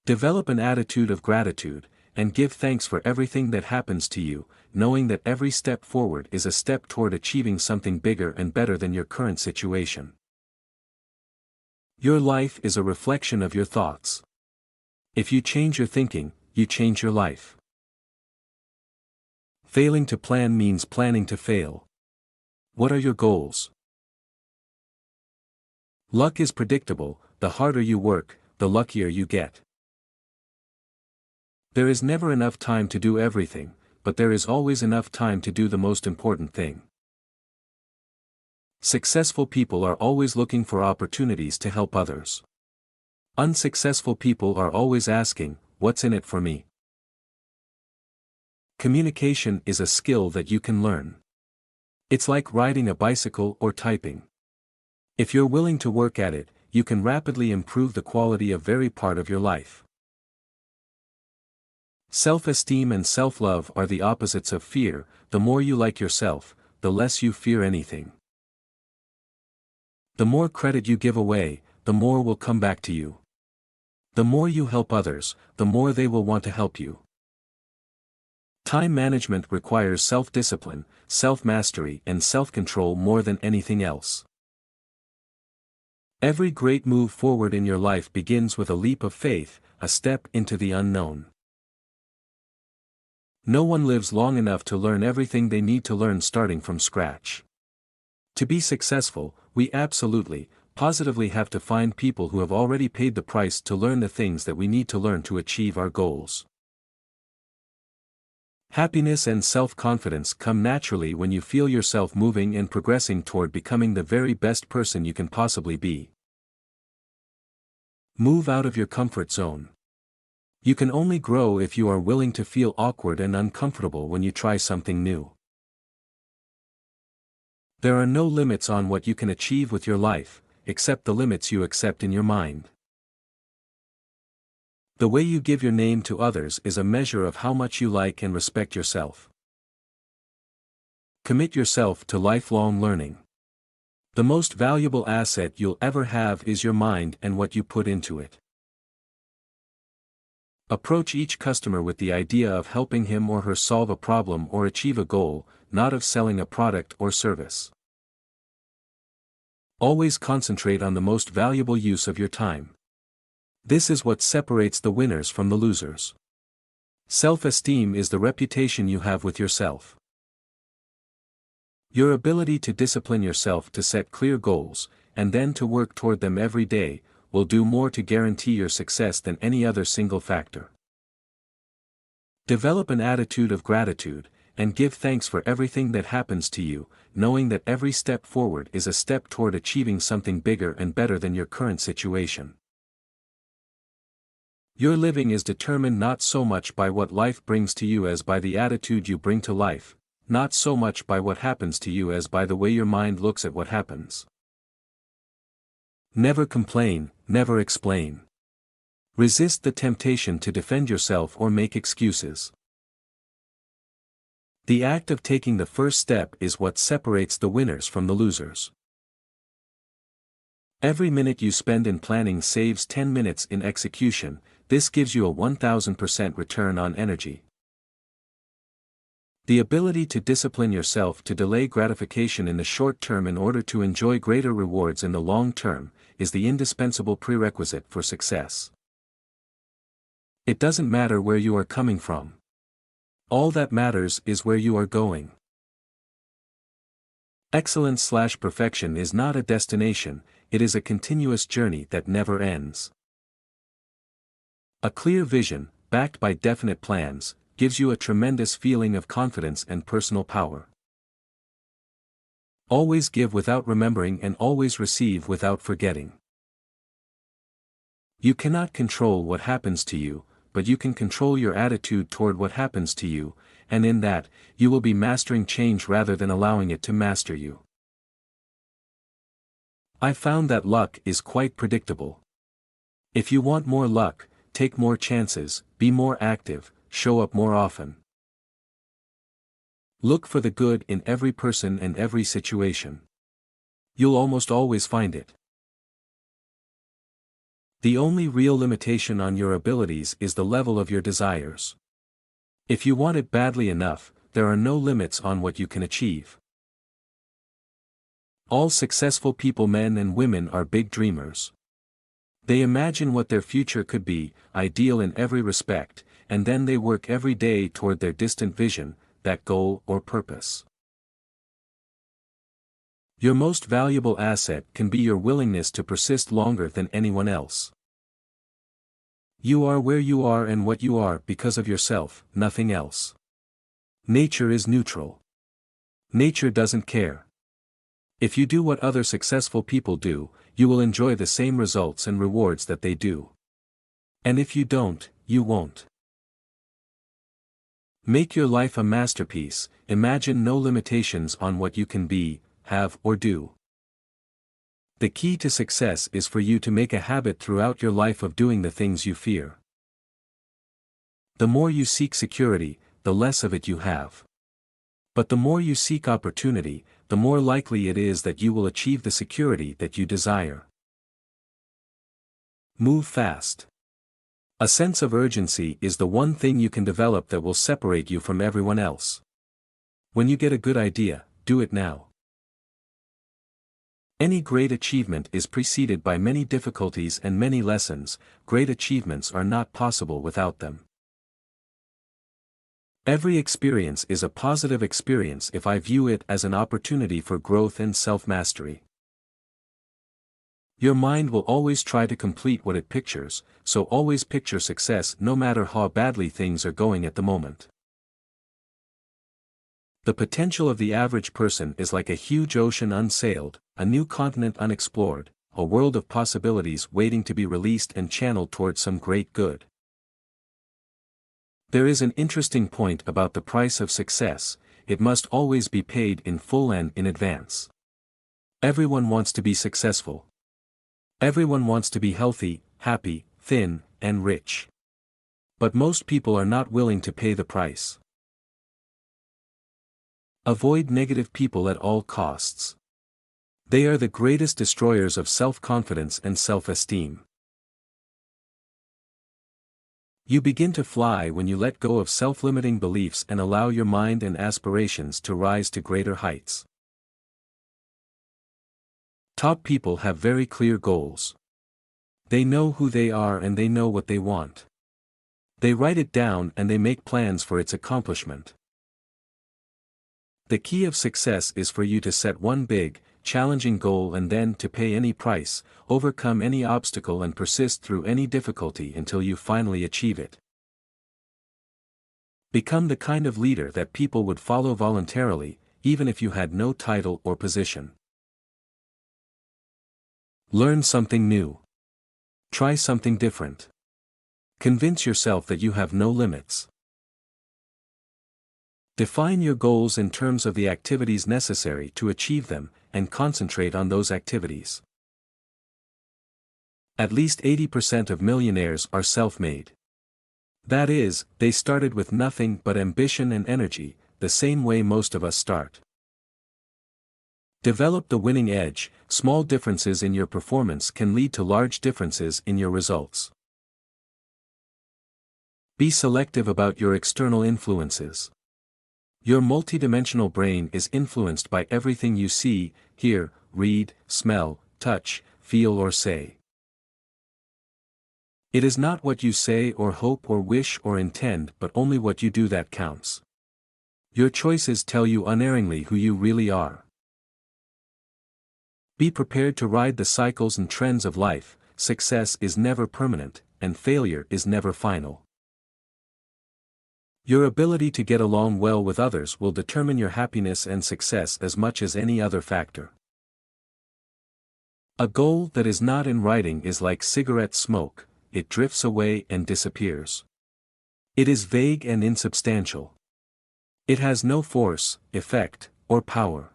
Develop an attitude of gratitude, and give thanks for everything that happens to you, knowing that every step forward is a step toward achieving something bigger and better than your current situation. Your life is a reflection of your thoughts. If you change your thinking, you change your life. Failing to plan means planning to fail. What are your goals? Luck is predictable. The harder you work, the luckier you get. There is never enough time to do everything, but there is always enough time to do the most important thing. Successful people are always looking for opportunities to help others. Unsuccessful people are always asking, "What's in it for me?" Communication is a skill that you can learn. It's like riding a bicycle or typing. If you're willing to work at it, you can rapidly improve the quality of every part of your life. Self-esteem and self-love are the opposites of fear. The more you like yourself, the less you fear anything. The more credit you give away, the more will come back to you. The more you help others, the more they will want to help you. Time management requires self-discipline, self-mastery and self-control more than anything else. Every great move forward in your life begins with a leap of faith, a step into the unknown. No one lives long enough to learn everything they need to learn starting from scratch. To be successful, we absolutely, positively have to find people who have already paid the price to learn the things that we need to learn to achieve our goals. Happiness and self-confidence come naturally when you feel yourself moving and progressing toward becoming the very best person you can possibly be. Move out of your comfort zone. You can only grow if you are willing to feel awkward and uncomfortable when you try something new. There are no limits on what you can achieve with your life, except the limits you accept in your mind. The way you give your name to others is a measure of how much you like and respect yourself. Commit yourself to lifelong learning. The most valuable asset you'll ever have is your mind and what you put into it. Approach each customer with the idea of helping him or her solve a problem or achieve a goal, not of selling a product or service. Always concentrate on the most valuable use of your time. This is what separates the winners from the losers. Self-esteem is the reputation you have with yourself. Your ability to discipline yourself to set clear goals, and then to work toward them every day, will do more to guarantee your success than any other single factor. Develop an attitude of gratitude, and give thanks for everything that happens to you, knowing that every step forward is a step toward achieving something bigger and better than your current situation. Your living is determined not so much by what life brings to you as by the attitude you bring to life, not so much by what happens to you as by the way your mind looks at what happens. Never complain, never explain. Resist the temptation to defend yourself or make excuses. The act of taking the first step is what separates the winners from the losers. Every minute you spend in planning saves 10 minutes in execution. This gives you a 1000% return on energy. The ability to discipline yourself to delay gratification in the short term in order to enjoy greater rewards in the long term, is the indispensable prerequisite for success. It doesn't matter where you are coming from. All that matters is where you are going. Excellence/perfection is not a destination, it is a continuous journey that never ends. A clear vision, backed by definite plans, gives you a tremendous feeling of confidence and personal power. Always give without remembering and always receive without forgetting. You cannot control what happens to you, but you can control your attitude toward what happens to you, and in that, you will be mastering change rather than allowing it to master you. I found that luck is quite predictable. If you want more luck, take more chances, be more active, show up more often. Look for the good in every person and every situation. You'll almost always find it. The only real limitation on your abilities is the level of your desires. If you want it badly enough, there are no limits on what you can achieve. All successful people, men and women, are big dreamers. They imagine what their future could be, ideal in every respect, and then they work every day toward their distant vision, that goal or purpose. Your most valuable asset can be your willingness to persist longer than anyone else. You are where you are and what you are because of yourself, nothing else. Nature is neutral. Nature doesn't care. If you do what other successful people do, you will enjoy the same results and rewards that they do. And if you don't, you won't. Make your life a masterpiece. Imagine no limitations on what you can be, have, or do. The key to success is for you to make a habit throughout your life of doing the things you fear. The more you seek security, the less of it you have. But the more you seek opportunity, the more likely it is that you will achieve the security that you desire. Move fast. A sense of urgency is the one thing you can develop that will separate you from everyone else. When you get a good idea, do it now. Any great achievement is preceded by many difficulties and many lessons. Great achievements are not possible without them. Every experience is a positive experience if I view it as an opportunity for growth and self-mastery. Your mind will always try to complete what it pictures, so always picture success no matter how badly things are going at the moment. The potential of the average person is like a huge ocean unsailed, a new continent unexplored, a world of possibilities waiting to be released and channeled towards some great good. There is an interesting point about the price of success: it must always be paid in full and in advance. Everyone wants to be successful. Everyone wants to be healthy, happy, thin, and rich. But most people are not willing to pay the price. Avoid negative people at all costs. They are the greatest destroyers of self-confidence and self-esteem. You begin to fly when you let go of self-limiting beliefs and allow your mind and aspirations to rise to greater heights. Top people have very clear goals. They know who they are and they know what they want. They write it down and they make plans for its accomplishment. The key of success is for you to set one big, challenging goal and then to pay any price, overcome any obstacle and persist through any difficulty until you finally achieve it. Become the kind of leader that people would follow voluntarily, even if you had no title or position. Learn something new. Try something different. Convince yourself that you have no limits. Define your goals in terms of the activities necessary to achieve them, and concentrate on those activities. At least 80% of millionaires are self-made. That is, they started with nothing but ambition and energy, the same way most of us start. Develop the winning edge. Small differences in your performance can lead to large differences in your results. Be selective about your external influences. Your multidimensional brain is influenced by everything you see, hear, read, smell, touch, feel or say. It is not what you say or hope or wish or intend but only what you do that counts. Your choices tell you unerringly who you really are. Be prepared to ride the cycles and trends of life. Success is never permanent, and failure is never final. Your ability to get along well with others will determine your happiness and success as much as any other factor. A goal that is not in writing is like cigarette smoke, it drifts away and disappears. It is vague and insubstantial. It has no force, effect, or power.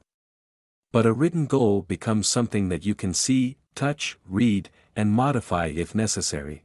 But a written goal becomes something that you can see, touch, read, and modify if necessary.